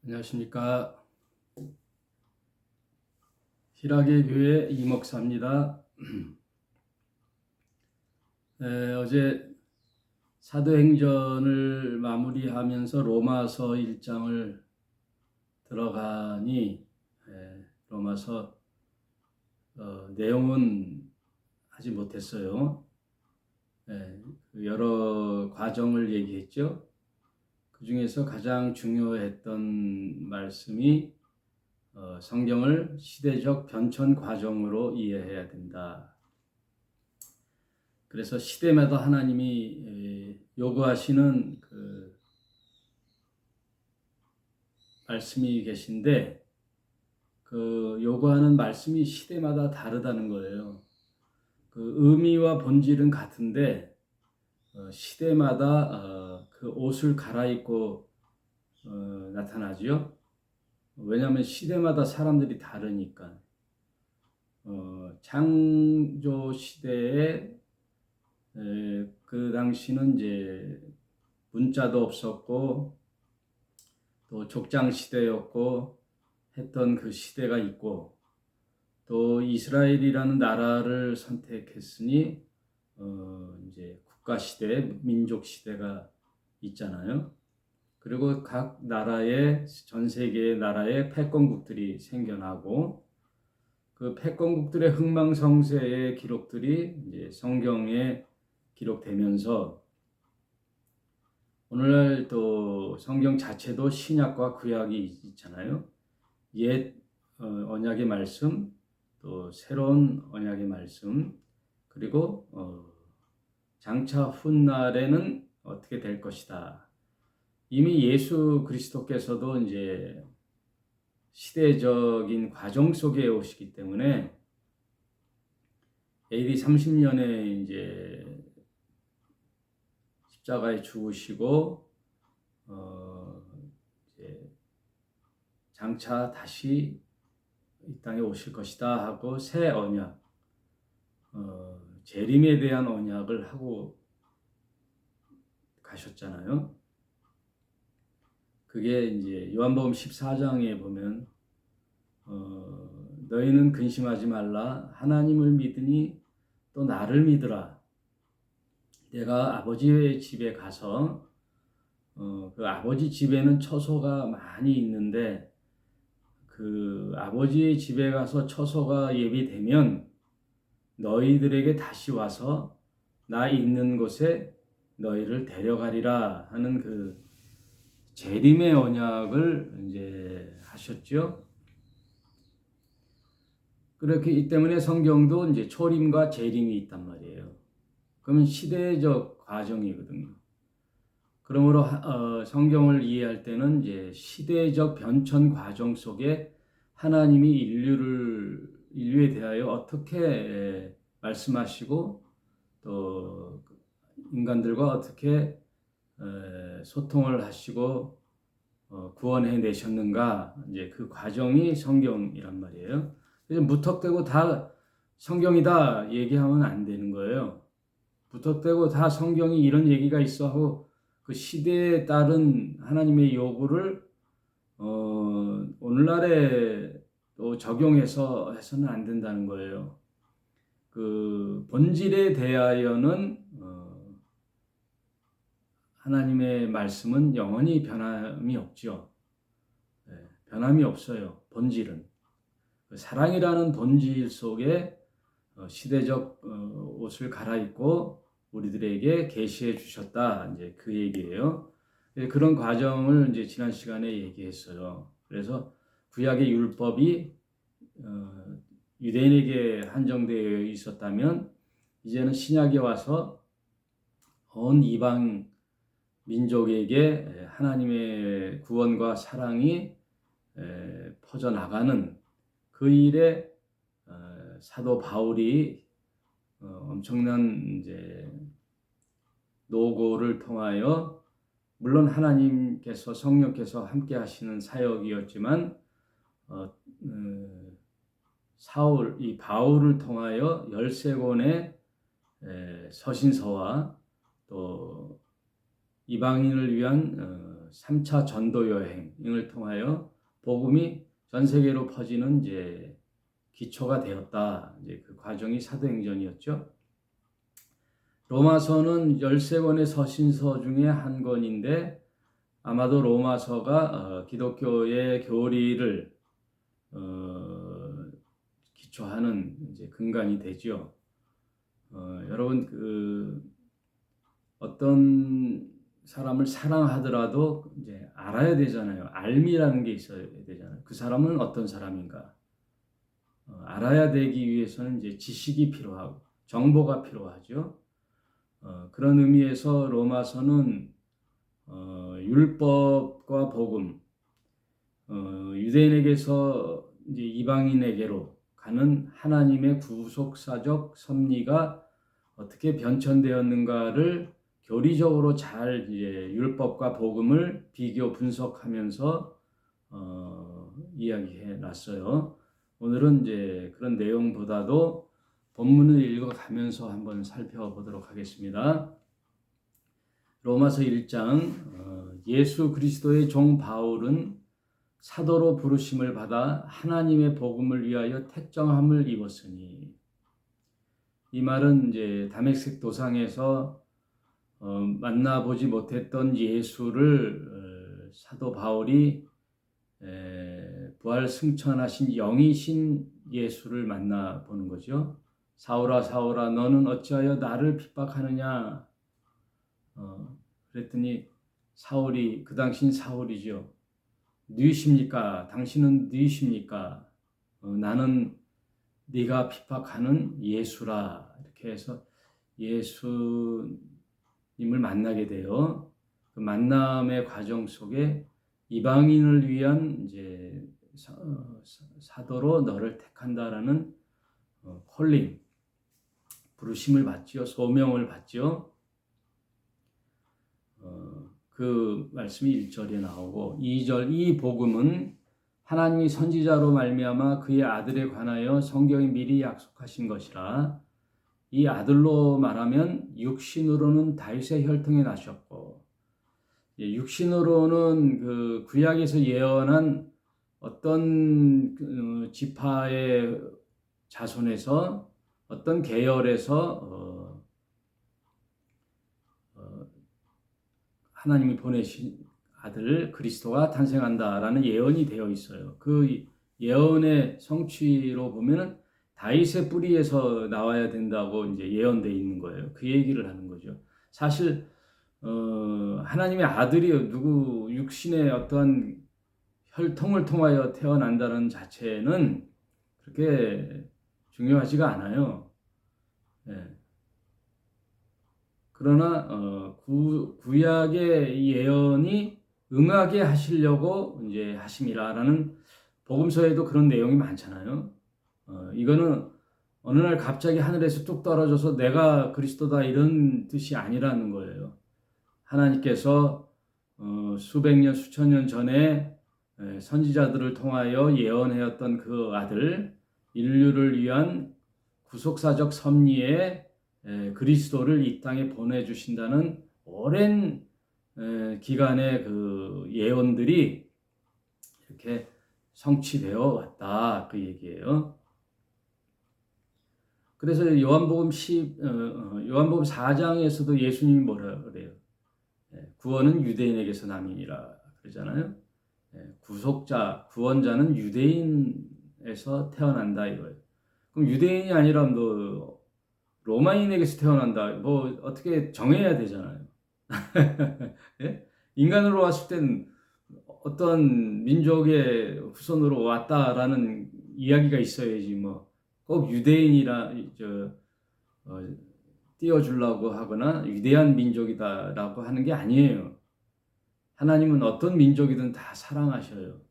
안녕하십니까. 희락의 교회 이목사입니다. 어제 사도행전을 마무리하면서 로마서 1장을 들어가니 로마서 내용은 하지 못했어요. 여러 과정을 얘기했죠. 그 중에서 가장 중요했던 말씀이 성경을 시대적 변천 과정으로 이해해야 된다. 그래서 시대마다 하나님이 요구하시는 그 말씀이 계신데 그 요구하는 말씀이 시대마다 다르다는 거예요. 그 의미와 본질은 같은데 시대마다 그 옷을 갈아입고 나타나죠. 왜냐하면 시대마다 사람들이 다르니까. 창조 시대에 그 당시는 이제 문자도 없었고 또 족장 시대였고 했던 그 시대가 있고 또 이스라엘이라는 나라를 선택했으니 이제 국가 시대, 민족 시대가 있잖아요. 그리고 각 나라의 전 세계의 나라의 패권국들이 생겨나고 그 패권국들의 흥망성쇠의 기록들이 이제 성경에 기록되면서 오늘날 또 성경 자체도 신약과 구약이 있잖아요. 옛 언약의 말씀, 또 새로운 언약의 말씀, 그리고 장차 훗날에는 어떻게 될 것이다. 이미 예수 그리스도께서도 이제 시대적인 과정 속에 오시기 때문에 AD 30년에 이제 십자가에 죽으시고 이제 장차 다시 이 땅에 오실 것이다 하고 새 언약, 재림에 대한 언약을 하고 가셨잖아요. 그게 이제 요한복음 14장에 보면 너희는 근심하지 말라. 하나님을 믿으니 또 나를 믿으라. 내가 아버지의 집에 가서 그 아버지 집에는 처소가 많이 있는데 그 아버지의 집에 가서 처소가 예비되면 너희들에게 다시 와서 나 있는 곳에 너희를 데려가리라 하는 그 재림의 언약을 이제 하셨죠. 그렇기 때문에 성경도 이제 초림과 재림이 있단 말이에요. 그러면 시대적 과정이거든요. 그러므로 성경을 이해할 때는 이제 시대적 변천 과정 속에 하나님이 인류에 대하여 어떻게 말씀하시고 또 인간들과 어떻게 소통을 하시고 구원해 내셨는가, 이제 그 과정이 성경이란 말이에요. 그래서 무턱대고 다 성경이다 얘기하면 안 되는 거예요. 무턱대고 다 성경이 이런 얘기가 있어 하고 그 시대에 따른 하나님의 요구를 오늘날에 또 적용해서 해서는 안 된다는 거예요. 그 본질에 대하여는 하나님의 말씀은 영원히 변함이 없죠. 변함이 없어요. 본질은. 사랑이라는 본질 속에 시대적 옷을 갈아입고 우리들에게 계시해 주셨다. 이제 그 얘기예요. 그런 과정을 이제 지난 시간에 얘기했어요. 그래서 구약의 율법이 유대인에게 한정되어 있었다면 이제는 신약에 와서 온 이방 민족에게 하나님의 구원과 사랑이 퍼져나가는 그 일에 사도 바울이 엄청난 이제 노고를 통하여 물론 하나님께서 성령께서 함께 하시는 사역이었지만 이 바울을 통하여 13권의 서신서와 또 이방인을 위한 3차 전도 여행을 통하여 복음이 전 세계로 퍼지는 이제 기초가 되었다. 이제 그 과정이 사도행전이었죠. 로마서는 13권의 서신서 중에 한 권인데 아마도 로마서가 기독교의 교리를 기초하는 이제 근간이 되죠. 여러분 어떤 사람을 사랑하더라도 이제 알아야 되잖아요. 알미라는 게 있어야 되잖아요. 그 사람은 어떤 사람인가 알아야 되기 위해서는 이제 지식이 필요하고 정보가 필요하죠. 그런 의미에서 로마서는 율법과 복음, 유대인에게서 이제 이방인에게로 가는 하나님의 구속사적 섭리가 어떻게 변천되었는가를 교리적으로 잘 이제 율법과 복음을 비교 분석하면서 이야기해 놨어요. 오늘은 이제 그런 내용보다도 본문을 읽어가면서 한번 살펴보도록 하겠습니다. 로마서 1장 예수 그리스도의 종 바울은 사도로 부르심을 받아 하나님의 복음을 위하여 택정함을 입었으니 이 말은 이제 다메섹 도상에서 만나보지 못했던 예수를 사도 바울이 부활 승천하신 영이신 예수를 만나보는 거죠. 사울아 사울아 너는 어찌하여 나를 핍박하느냐. 그랬더니 사울이 그 당시인 사울이죠. 누이십니까? 당신은 누이십니까? 나는 네가 핍박하는 예수라. 이렇게 해서 예수님을 만나게 돼요. 그 만남의 과정 속에 이방인을 위한 이제 사도로 너를 택한다라는 콜링, 부르심을 받지요. 소명을 받지요. 그 말씀이 1절에 나오고 2절 이 복음은 하나님이 선지자로 말미암아 그의 아들에 관하여 성경이 미리 약속하신 것이라. 이 아들로 말하면 육신으로는 다윗의 혈통에 나셨고 육신으로는 그 구약에서 예언한 어떤 지파의 자손에서 어떤 계열에서 하나님이 보내신 아들 그리스도가 탄생한다라는 예언이 되어 있어요. 그 예언의 성취로 보면은 다윗의 뿌리에서 나와야 된다고 이제 예언되어 있는 거예요. 그 얘기를 하는 거죠. 사실 하나님의 아들이 누구 육신의 어떠한 혈통을 통하여 태어난다는 자체는 그렇게 중요하지가 않아요. 네. 그러나 구약의 예언이 응하게 하시려고 이제 하심이라라는 복음서에도 그런 내용이 많잖아요. 이거는 어느 날 갑자기 하늘에서 뚝 떨어져서 내가 그리스도다 이런 뜻이 아니라는 거예요. 하나님께서 수백 년 수천 년 전에 선지자들을 통하여 예언하였던 그 아들 인류를 위한 구속사적 섭리에 그리스도를 이 땅에 보내주신다는 오랜 기간의 그 예언들이 이렇게 성취되어 왔다 그 얘기예요. 그래서 요한복음 4장에서도 예수님이 뭐라 그래요? 구원은 유대인에게서 남이니라 그러잖아요. 구속자, 구원자는 유대인에서 태어난다 이거예요. 그럼 유대인이 아니라 뭐 로마인에게서 태어난다. 뭐 어떻게 정해야 되잖아요. 예? 인간으로 왔을 땐 어떤 민족의 후손으로 왔다라는 이야기가 있어야지 뭐 꼭 유대인이라 띄워주려고 하거나 위대한 민족이다라고 하는 게 아니에요. 하나님은 어떤 민족이든 다 사랑하셔요.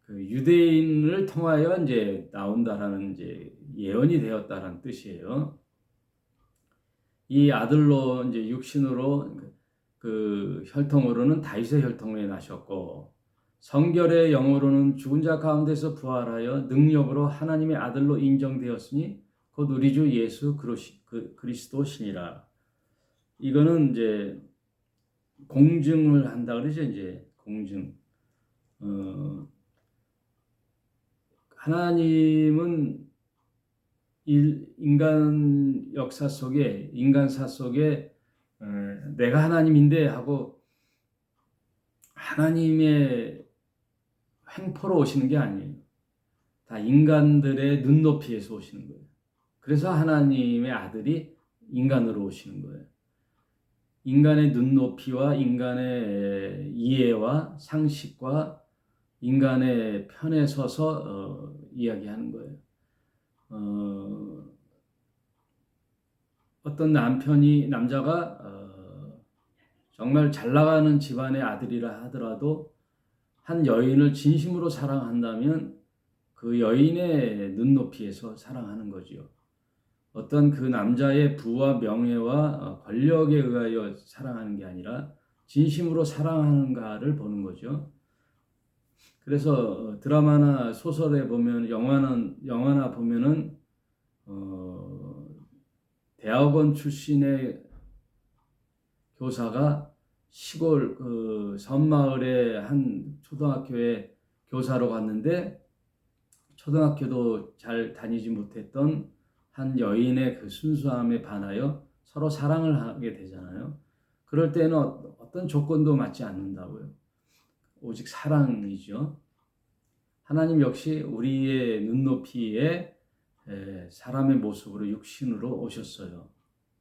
그 유대인을 통하여 이제 나온다라는 이제 예언이 되었다라는 뜻이에요. 이 아들로 이제 육신으로 그 혈통으로는 다윗의 혈통에 나셨고 성결의 영으로는 죽은 자 가운데서 부활하여 능력으로 하나님의 아들로 인정되었으니 곧 우리 주 예수 그리스도시니라. 이거는 이제 공증을 한다 그러죠. 이제 공증. 하나님은 인간 역사 속에, 인간사 속에 내가 하나님인데 하고 하나님의 횡포로 오시는 게 아니에요. 다 인간들의 눈높이에서 오시는 거예요. 그래서 하나님의 아들이 인간으로 오시는 거예요. 인간의 눈높이와 인간의 이해와 상식과 인간의 편에 서서 이야기하는 거예요. 어떤 남자가 정말 잘 나가는 집안의 아들이라 하더라도 한 여인을 진심으로 사랑한다면 그 여인의 눈높이에서 사랑하는 거지요. 어떤 그 남자의 부와 명예와 권력에 의하여 사랑하는 게 아니라 진심으로 사랑하는가를 보는 거죠. 그래서 드라마나 소설에 보면 영화나 보면은 대학원 출신의 교사가 시골 그 섬마을의 한 초등학교에 교사로 갔는데 초등학교도 잘 다니지 못했던 한 여인의 그 순수함에 반하여 서로 사랑을 하게 되잖아요. 그럴 때는 어떤 조건도 맞지 않는다고요. 오직 사랑이죠. 하나님 역시 우리의 눈높이에 사람의 모습으로 육신으로 오셨어요.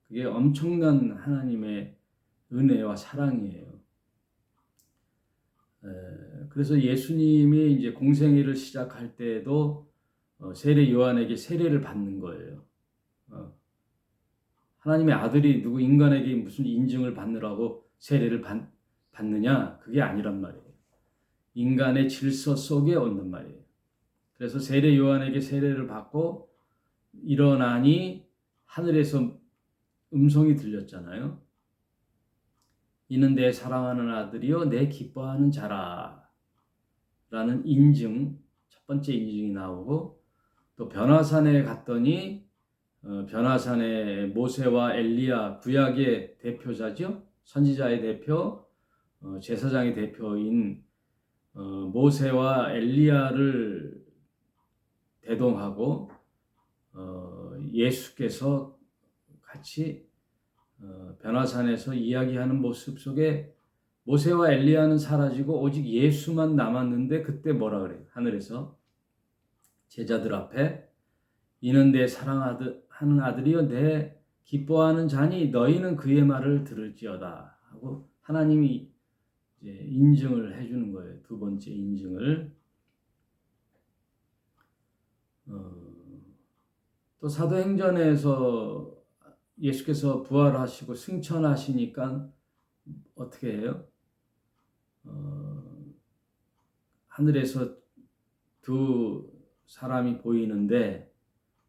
그게 엄청난 하나님의 은혜와 사랑이에요. 그래서 예수님이 이제 공생애를 시작할 때도 세례 요한에게 세례를 받는 거예요. 하나님의 아들이 누구 인간에게 무슨 인증을 받느라고 세례를 받느냐? 그게 아니란 말이에요. 인간의 질서 속에 온단 말이에요. 그래서 세례 요한에게 세례를 받고 일어나니 하늘에서 음성이 들렸잖아요. 이는 내 사랑하는 아들이요 내 기뻐하는 자라 라는 인증, 첫 번째 인증이 나오고 또 변화산에 갔더니 변화산에 모세와 엘리야 구약의 대표자죠. 선지자의 대표, 제사장의 대표인 모세와 엘리야를 대동하고 예수께서 같이 변화산에서 이야기하는 모습 속에 모세와 엘리야는 사라지고 오직 예수만 남았는데 그때 뭐라 그래요? 하늘에서 제자들 앞에 이는 내 사랑하는 아들이요 내 기뻐하는 자니 너희는 그의 말을 들을지어다 하고 하나님이 이제 인증을 해주는 거예요. 두 번째 인증을. 또 사도행전에서 예수께서 부활하시고 승천하시니까 어떻게 해요? 하늘에서 두 사람이 보이는데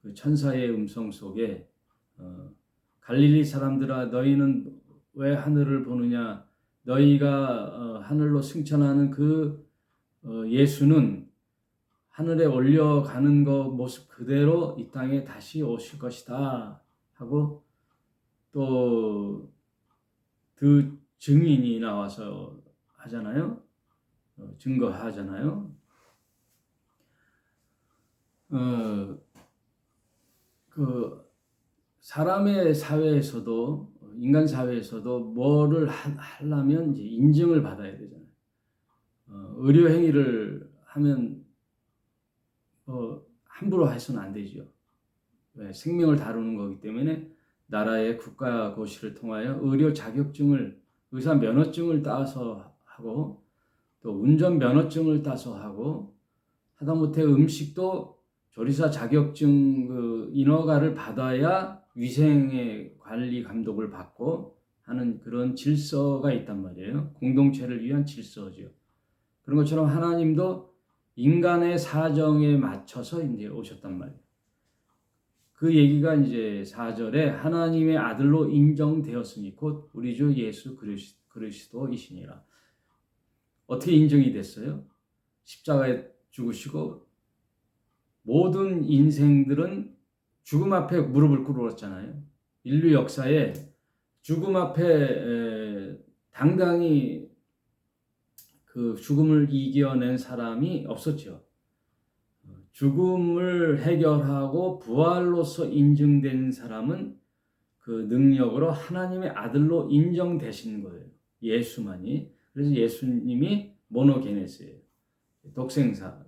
그 천사의 음성 속에 갈릴리 사람들아 너희는 왜 하늘을 보느냐? 너희가 하늘로 승천하는 그 예수는 하늘에 올려가는 것 모습 그대로 이 땅에 다시 오실 것이다 하고 또 그 증인이 나와서 하잖아요. 증거하잖아요. 그 사람의 사회에서도 인간 사회에서도 뭐를 하려면 이제 인증을 받아야 되잖아요. 의료 행위를 하면 함부로 해서는 안 되죠. 왜? 생명을 다루는 거기 때문에 나라의 국가 고시를 통하여 의료 자격증을 의사 면허증을 따서 하고 또 운전 면허증을 따서 하고 하다못해 음식도 조리사 자격증 그 인허가를 받아야 위생의 관리 감독을 받고 하는 그런 질서가 있단 말이에요. 공동체를 위한 질서죠. 그런 것처럼 하나님도 인간의 사정에 맞춰서 이제 오셨단 말이에요. 그 얘기가 이제 4절에 하나님의 아들로 인정되었으니 곧 우리 주 예수 그리스도이시니라. 어떻게 인정이 됐어요? 십자가에 죽으시고 모든 인생들은 죽음 앞에 무릎을 꿇었잖아요. 인류 역사에 죽음 앞에 당당히 그 죽음을 이겨낸 사람이 없었죠. 죽음을 해결하고 부활로서 인증된 사람은 그 능력으로 하나님의 아들로 인정되신 거예요. 예수만이. 그래서 예수님이 모노게네스예요. 독생자.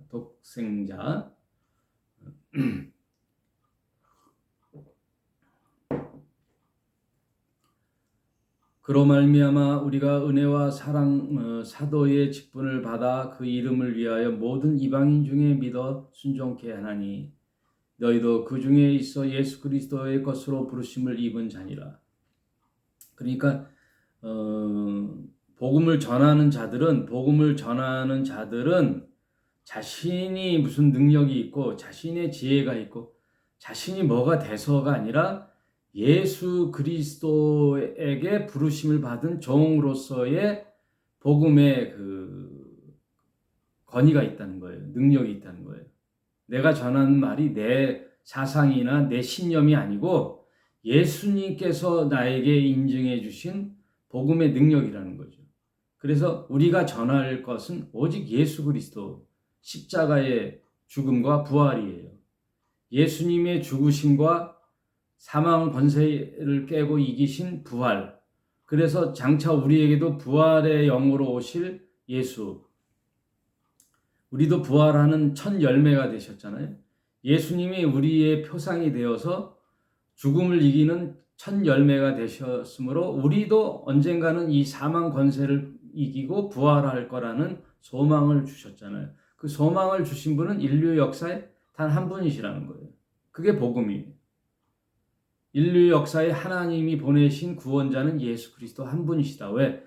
그로 말미암아 우리가 은혜와 사랑 사도의 직분을 받아 그 이름을 위하여 모든 이방인 중에 믿어 순종케 하나니 너희도 그 중에 있어 예수 그리스도의 것으로 부르심을 입은 자니라. 그러니까 복음을 전하는 자들은 자신이 무슨 능력이 있고 자신의 지혜가 있고 자신이 뭐가 돼서가 아니라 예수 그리스도에게 부르심을 받은 종으로서의 복음의 그 권위가 있다는 거예요. 능력이 있다는 거예요. 내가 전하는 말이 내 사상이나 내 신념이 아니고 예수님께서 나에게 인증해 주신 복음의 능력이라는 거죠. 그래서 우리가 전할 것은 오직 예수 그리스도 십자가의 죽음과 부활이에요. 예수님의 죽으심과 사망 권세를 깨고 이기신 부활. 그래서 장차 우리에게도 부활의 영으로 오실 예수. 우리도 부활하는 첫 열매가 되셨잖아요. 예수님이 우리의 표상이 되어서 죽음을 이기는 첫 열매가 되셨으므로 우리도 언젠가는 이 사망 권세를 이기고 부활할 거라는 소망을 주셨잖아요. 그 소망을 주신 분은 인류 역사에 단 한 분이시라는 거예요. 그게 복음이에요. 인류 역사에 하나님이 보내신 구원자는 예수 그리스도 한 분이시다. 왜?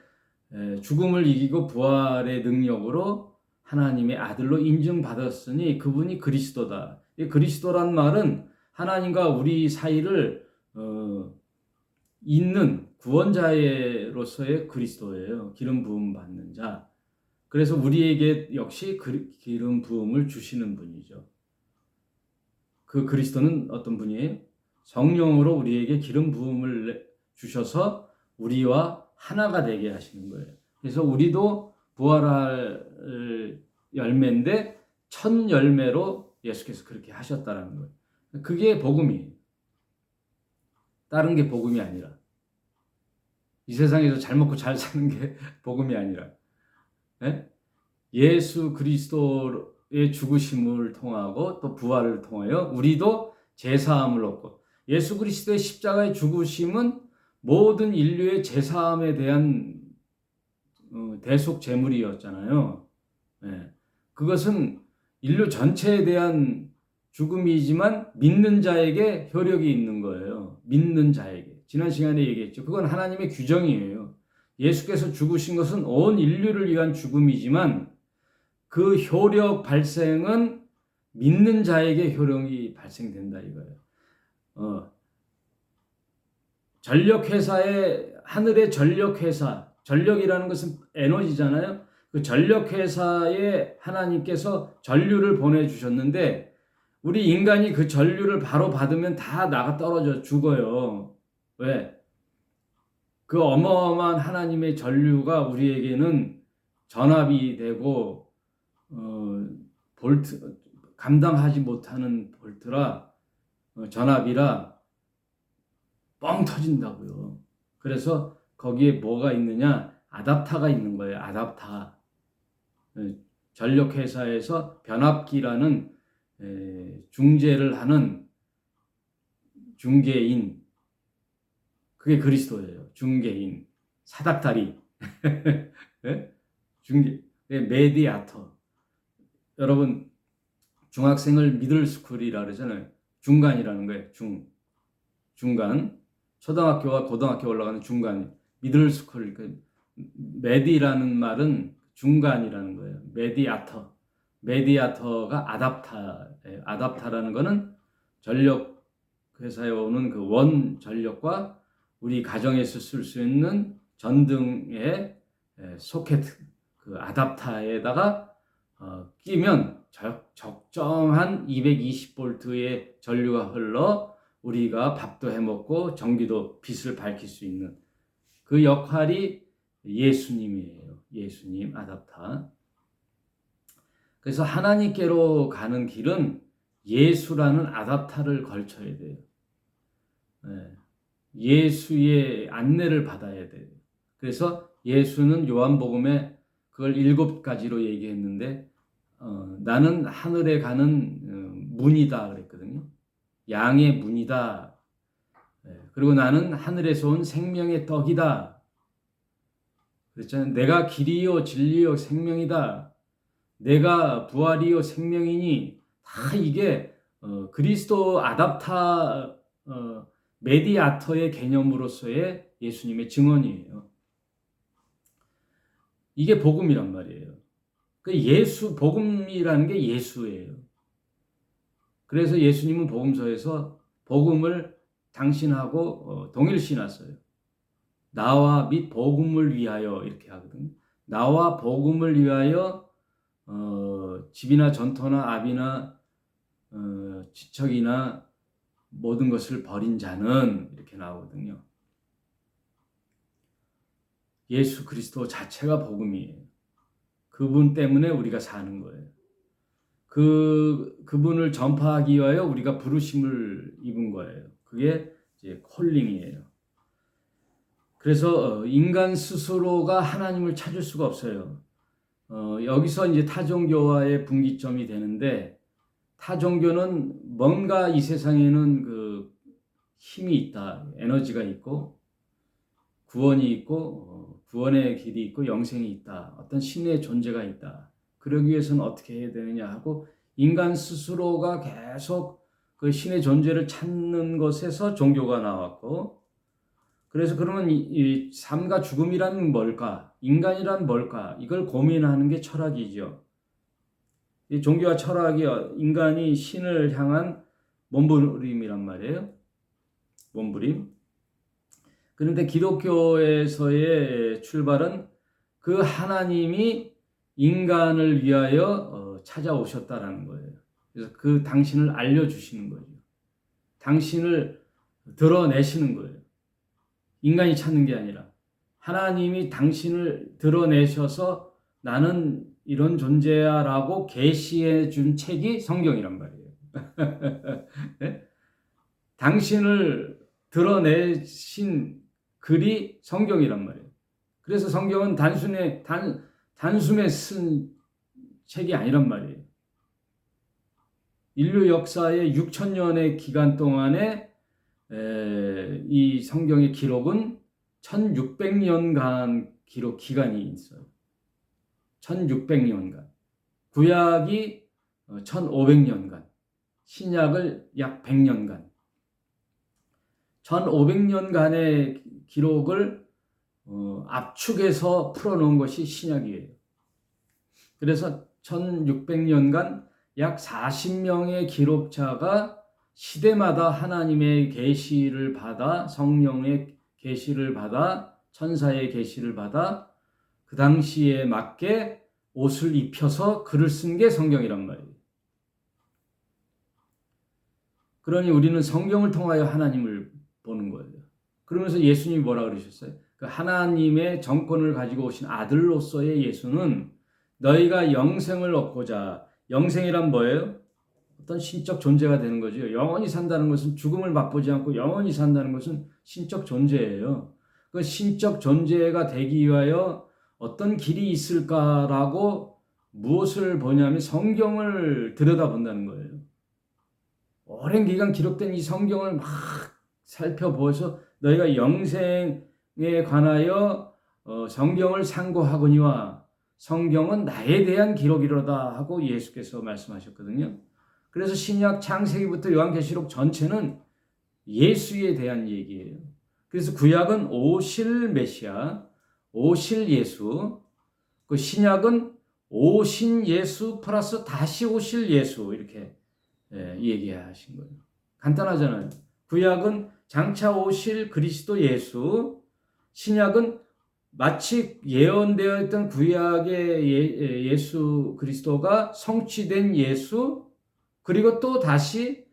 죽음을 이기고 부활의 능력으로 하나님의 아들로 인증받았으니 그분이 그리스도다. 이 그리스도란 말은 하나님과 우리 사이를 잇는 구원자로서의 그리스도예요. 기름 부음 받는 자. 그래서 우리에게 역시 기름 부음을 주시는 분이죠. 그 그리스도는 어떤 분이에요? 성령으로 우리에게 기름 부음을 주셔서 우리와 하나가 되게 하시는 거예요. 그래서 우리도 부활할 열매인데 첫 열매로 예수께서 그렇게 하셨다라는 거예요. 그게 복음이에요. 다른 게 복음이 아니라. 이 세상에서 잘 먹고 잘 사는 게 복음이 아니라. 네? 예수 그리스도의 죽으심을 통하고 또 부활을 통하여 우리도 제사함을 얻고 예수 그리스도의 십자가의 죽으심은 모든 인류의 제사함에 대한 대속 제물이었잖아요. 네. 그것은 인류 전체에 대한 죽음이지만 믿는 자에게 효력이 있는 거예요. 믿는 자에게. 지난 시간에 얘기했죠. 그건 하나님의 규정이에요. 예수께서 죽으신 것은 온 인류를 위한 죽음이지만 그 효력 발생은 믿는 자에게 효력이 발생된다 이거예요. 전력회사의 하늘의 전력회사, 전력이라는 것은 에너지잖아요. 그 전력회사에 하나님께서 전류를 보내주셨는데 우리 인간이 그 전류를 바로 받으면 다 나가 떨어져 죽어요. 왜? 그 어마어마한 하나님의 전류가 우리에게는 전압이 되고 볼트 감당하지 못하는 볼트라 전압이라 뻥 터진다고요. 그래서 거기에 뭐가 있느냐? 아답타가 있는 거예요. 아답타. 전력회사에서 변압기라는 중재를 하는 중개인. 그게 그리스도예요. 중개인. 사닥다리. 중개. 메디아터. 여러분 중학생을 미들스쿨이라 그러잖아요. 중간이라는 거예요. 중간. 초등학교와 고등학교 올라가는 중간. 미들스쿨. 메디라는 말은 중간이라는 거예요. 메디아터. 메디아터가 아답타예요. 아답타라는 거는 전력 회사에 오는 그 원 전력과 우리 가정에서 쓸 수 있는 전등의 소켓 그 아답타에다가 끼면 적정한 220볼트의 전류가 흘러 우리가 밥도 해먹고 전기도 빛을 밝힐 수 있는 그 역할이 예수님이에요. 예수님, 아답타. 그래서 하나님께로 가는 길은 예수라는 아답타를 걸쳐야 돼요. 예수의 안내를 받아야 돼요. 그래서 예수는 요한복음에 그걸 7가지로 얘기했는데 나는 하늘에 가는 문이다 그랬거든요. 양의 문이다. 그리고 나는 하늘에서 온 생명의 떡이다. 그랬잖아요. 내가 길이요 진리요 생명이다. 내가 부활이요 생명이니 다 이게 그리스도 아답타 메디아터의 개념으로서의 예수님의 증언이에요. 이게 복음이란 말이에요. 그 예수 복음이라는 게 예수예요. 그래서 예수님은 복음서에서 복음을 당신하고 동일시놨어요. 나와 및 복음을 위하여 이렇게 하거든요. 나와 복음을 위하여 집이나 전토나 아비나 지척이나 모든 것을 버린 자는 이렇게 나오거든요. 예수 그리스도 자체가 복음이에요. 그분 때문에 우리가 사는 거예요. 그분을 전파하기 위하여 우리가 부르심을 입은 거예요. 그게 이제 콜링이에요. 그래서 인간 스스로가 하나님을 찾을 수가 없어요. 여기서 이제 타종교와의 분기점이 되는데, 타종교는 뭔가 이 세상에는 그 힘이 있다, 에너지가 있고 구원이 있고 구원의 길이 있고 영생이 있다, 어떤 신의 존재가 있다. 그러기 위해서는 어떻게 해야 되느냐 하고 인간 스스로가 계속 그 신의 존재를 찾는 것에서 종교가 나왔고, 그래서 그러면 이 삶과 죽음이란 뭘까? 인간이란 뭘까? 이걸 고민하는 게 철학이죠. 이 종교와 철학이 인간이 신을 향한 몸부림이란 말이에요. 몸부림. 그런데 기독교에서의 출발은 그 하나님이 인간을 위하여 찾아오셨다라는 거예요. 그래서 그 당신을 알려주시는 거죠. 당신을 드러내시는 거예요. 인간이 찾는 게 아니라 하나님이 당신을 드러내셔서 나는 이런 존재야 라고 계시해 준 책이 성경이란 말이에요. 네? 당신을 드러내신 글이 성경이란 말이에요. 그래서 성경은 단숨에 쓴 책이 아니란 말이에요. 인류 역사의 6,000년의 기간 동안에 이 성경의 기록은 1600년간 기간이 있어요. 1600년간. 구약이 1500년간. 신약을 약 100년간. 1500년간의 기록을 압축해서 풀어놓은 것이 신약이에요. 그래서 1600년간 약 40명의 기록자가 시대마다 하나님의 계시를 받아, 성령의 계시를 받아, 천사의 계시를 받아 그 당시에 맞게 옷을 입혀서 글을 쓴 게 성경이란 말이에요. 그러니 우리는 성경을 통하여 하나님을 보는 거예요. 그러면서 예수님이 뭐라 그러셨어요? 그 하나님의 정권을 가지고 오신 아들로서의 예수는 너희가 영생을 얻고자, 영생이란 뭐예요? 어떤 신적 존재가 되는 거죠. 영원히 산다는 것은 죽음을 맛보지 않고 영원히 산다는 것은 신적 존재예요. 그 신적 존재가 되기 위하여 어떤 길이 있을까라고 무엇을 보냐면 성경을 들여다본다는 거예요. 오랜 기간 기록된 이 성경을 막 살펴보아서 너희가 영생에 관하여 성경을 상고하거니와 성경은 나에 대한 기록이로다 하고 예수께서 말씀하셨거든요. 그래서 신약 창세기부터 요한계시록 전체는 예수에 대한 얘기예요. 그래서 구약은 오실 메시아, 오실 예수, 그 신약은 오신 예수 플러스 다시 오실 예수 이렇게 얘기하신 거예요. 간단하잖아요. 구약은 장차 오실 그리스도 예수, 신약은 마치 예언되어 있던 구약의 예수 그리스도가 성취된 예수, 그리고 또 다시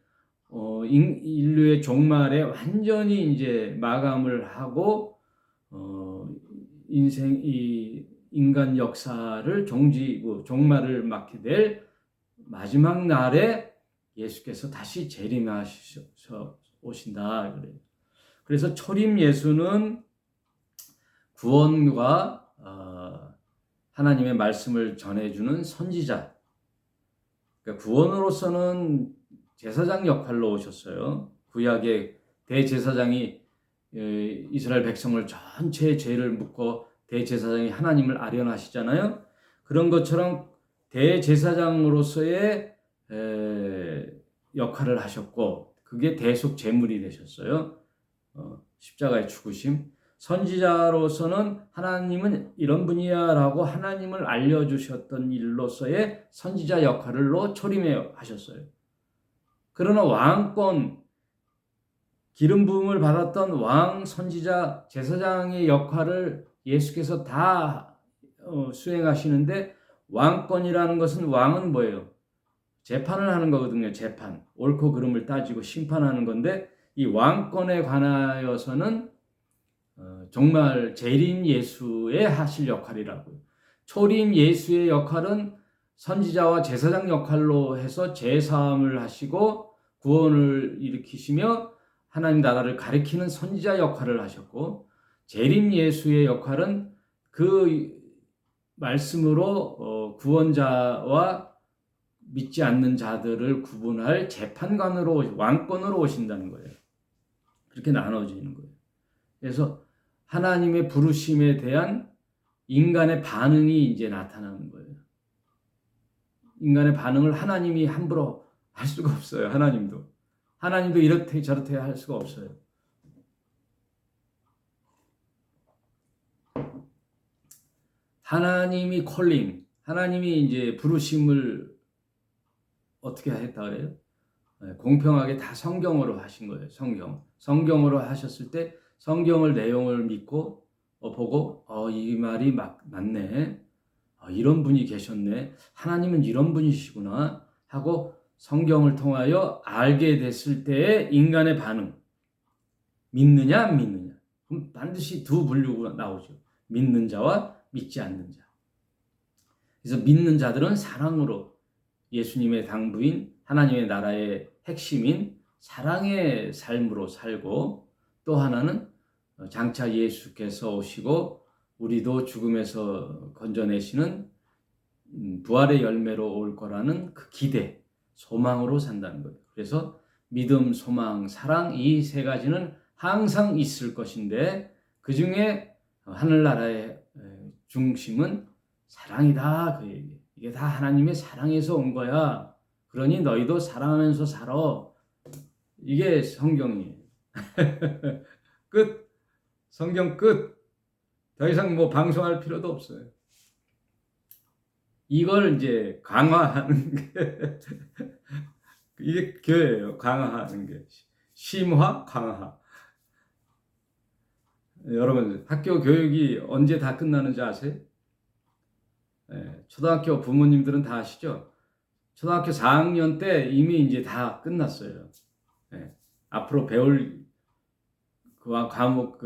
인류의 종말에 완전히 이제 마감을 하고 이 인간 역사를 종말을 맞게 될 마지막 날에 예수께서 다시 재림하셔서 오신다 그래요. 그래서 초림 예수는 구원과 하나님의 말씀을 전해주는 선지자. 그러니까 구원으로서는 제사장 역할로 오셨어요. 구약의 대제사장이 이스라엘 백성을 전체의 죄를 묻고 대제사장이 하나님을 아련하시잖아요. 그런 것처럼 대제사장으로서의 역할을 하셨고 그게 대속 제물이 되셨어요. 십자가의 죽으심. 선지자로서는 하나님은 이런 분이야 라고 하나님을 알려주셨던 일로서의 선지자 역할로 초림해 하셨어요. 그러나 왕권, 기름 부음을 받았던 왕, 선지자, 제사장의 역할을 예수께서 다 수행하시는데 왕권이라는 것은 왕은 뭐예요? 재판을 하는 거거든요. 재판. 옳고 그름을 따지고 심판하는 건데 이 왕권에 관하여서는 정말 재림 예수의 하실 역할이라고요. 초림 예수의 역할은 선지자와 제사장 역할로 해서 제사함을 하시고 구원을 일으키시며 하나님 나라를 가리키는 선지자 역할을 하셨고 재림 예수의 역할은 그 말씀으로 구원자와 믿지 않는 자들을 구분할 재판관으로 왕권으로 오신다는 거예요. 그렇게 나눠지는 거예요. 그래서 하나님의 부르심에 대한 인간의 반응이 이제 나타나는 거예요. 인간의 반응을 하나님이 함부로 할 수가 없어요. 하나님도 이렇게 저렇게 할 수가 없어요. 하나님이 콜링, 하나님이 이제 부르심을 어떻게 했다 그래요? 공평하게 다 성경으로 하신 거예요. 성경으로 하셨을 때 성경을 내용을 믿고 보고 이 말이 맞네. 이런 분이 계셨네. 하나님은 이런 분이시구나 하고 성경을 통하여 알게 됐을 때의 인간의 반응. 믿느냐 안 믿느냐. 그럼 반드시 두 분류가 나오죠. 믿는 자와 믿지 않는 자. 그래서 믿는 자들은 사랑으로 예수님의 당부인 하나님의 나라의 핵심인 사랑의 삶으로 살고 또 하나는 장차 예수께서 오시고 우리도 죽음에서 건져내시는 부활의 열매로 올 거라는 그 기대, 소망으로 산다는 거예요. 그래서 믿음, 소망, 사랑 이 세 가지는 항상 있을 것인데 그 중에 하늘나라의 중심은 사랑이다. 그 얘기. 이게 다 하나님의 사랑에서 온 거야. 그러니 너희도 사랑하면서 살아. 이게 성경이에요. 끝. 성경 끝. 더 이상 방송할 필요도 없어요. 이걸 이제 강화하는 게 이게 교회예요. 강화하는 게. 심화, 강화. 여러분 학교 교육이 언제 다 끝나는지 아세요? 초등학교 부모님들은 다 아시죠? 초등학교 4학년 때 이미 이제 다 끝났어요. 앞으로 배울 그 과목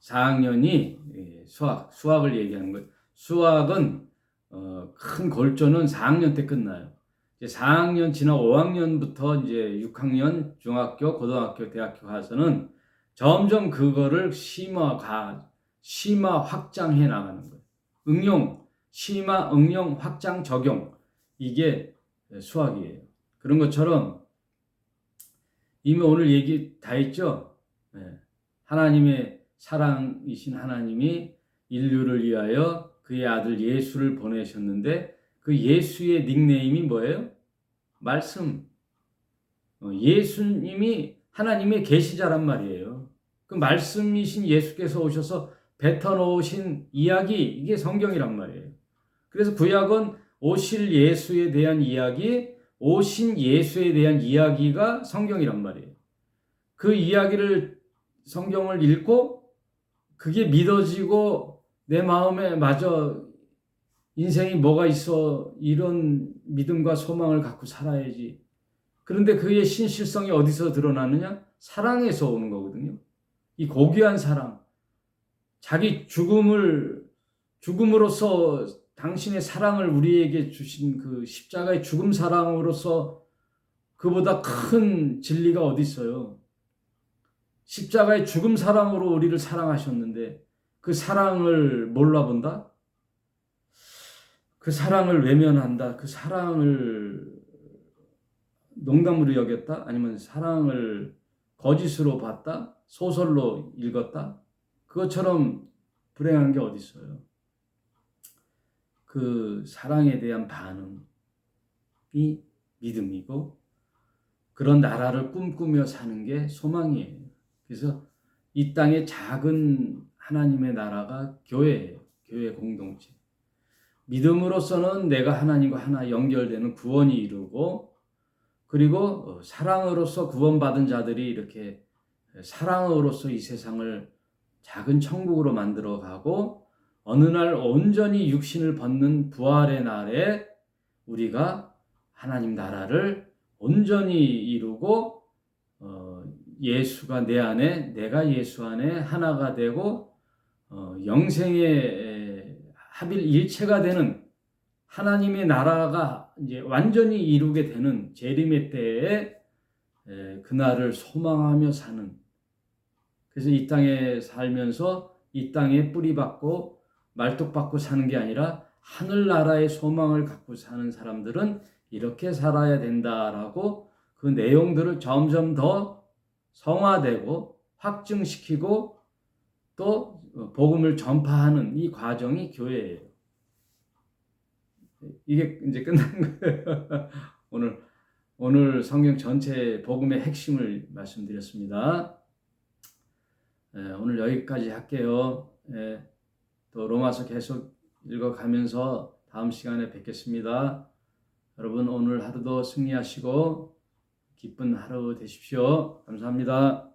4학년이 수학을 얘기하는 거예요. 수학은 큰 골조는 4학년 때 끝나요. 이제 4학년 지나 5학년부터 이제 6학년 중학교, 고등학교, 대학교 가서는 점점 그거를 심화 확장해 나가는 거예요. 심화, 응용, 확장, 적용. 이게 수학이에요. 그런 것처럼 이미 오늘 얘기 다 했죠? 하나님의 사랑이신 하나님이 인류를 위하여 그의 아들 예수를 보내셨는데 그 예수의 닉네임이 뭐예요? 말씀. 예수님이 하나님의 계시자란 말이에요. 그 말씀이신 예수께서 오셔서 뱉어놓으신 이야기, 이게 성경이란 말이에요. 그래서 구약은 오실 예수에 대한 이야기, 오신 예수에 대한 이야기가 성경이란 말이에요. 그 이야기를 성경을 읽고 그게 믿어지고 내 마음에 맞아 인생이 뭐가 있어 이런 믿음과 소망을 갖고 살아야지. 그런데 그의 신실성이 어디서 드러나느냐? 사랑에서 오는 거거든요. 이 고귀한 사랑. 자기 죽음으로써 당신의 사랑을 우리에게 주신 그 십자가의 죽음 사랑으로서 그보다 큰 진리가 어디 있어요? 십자가의 죽음 사랑으로 우리를 사랑하셨는데 그 사랑을 몰라본다? 그 사랑을 외면한다? 그 사랑을 농담으로 여겼다? 아니면 사랑을 거짓으로 봤다? 소설로 읽었다? 그것처럼 불행한 게 어디 있어요? 그 사랑에 대한 반응이 믿음이고 그런 나라를 꿈꾸며 사는 게 소망이에요. 그래서 이 땅의 작은 하나님의 나라가 교회예요. 교회 공동체. 믿음으로서는 내가 하나님과 하나 연결되는 구원이 이루고 그리고 사랑으로서 구원받은 자들이 이렇게 사랑으로서 이 세상을 작은 천국으로 만들어가고 어느 날 온전히 육신을 벗는 부활의 날에 우리가 하나님 나라를 온전히 이루고 예수가 내 안에 내가 예수 안에 하나가 되고 영생의 합일 일체가 되는 하나님의 나라가 이제 완전히 이루게 되는 재림의 때에 그날을 소망하며 사는, 그래서 이 땅에 살면서 이 땅에 뿌리박고 말뚝박고 사는 게 아니라 하늘나라의 소망을 갖고 사는 사람들은 이렇게 살아야 된다라고 그 내용들을 점점 더 성화되고 확증시키고 또 복음을 전파하는 이 과정이 교회예요. 이게 이제 끝난 거예요. 오늘 성경 전체 복음의 핵심을 말씀드렸습니다. 오늘 여기까지 할게요. 또 로마서 계속 읽어가면서 다음 시간에 뵙겠습니다. 여러분 오늘 하루도 승리하시고 기쁜 하루 되십시오. 감사합니다.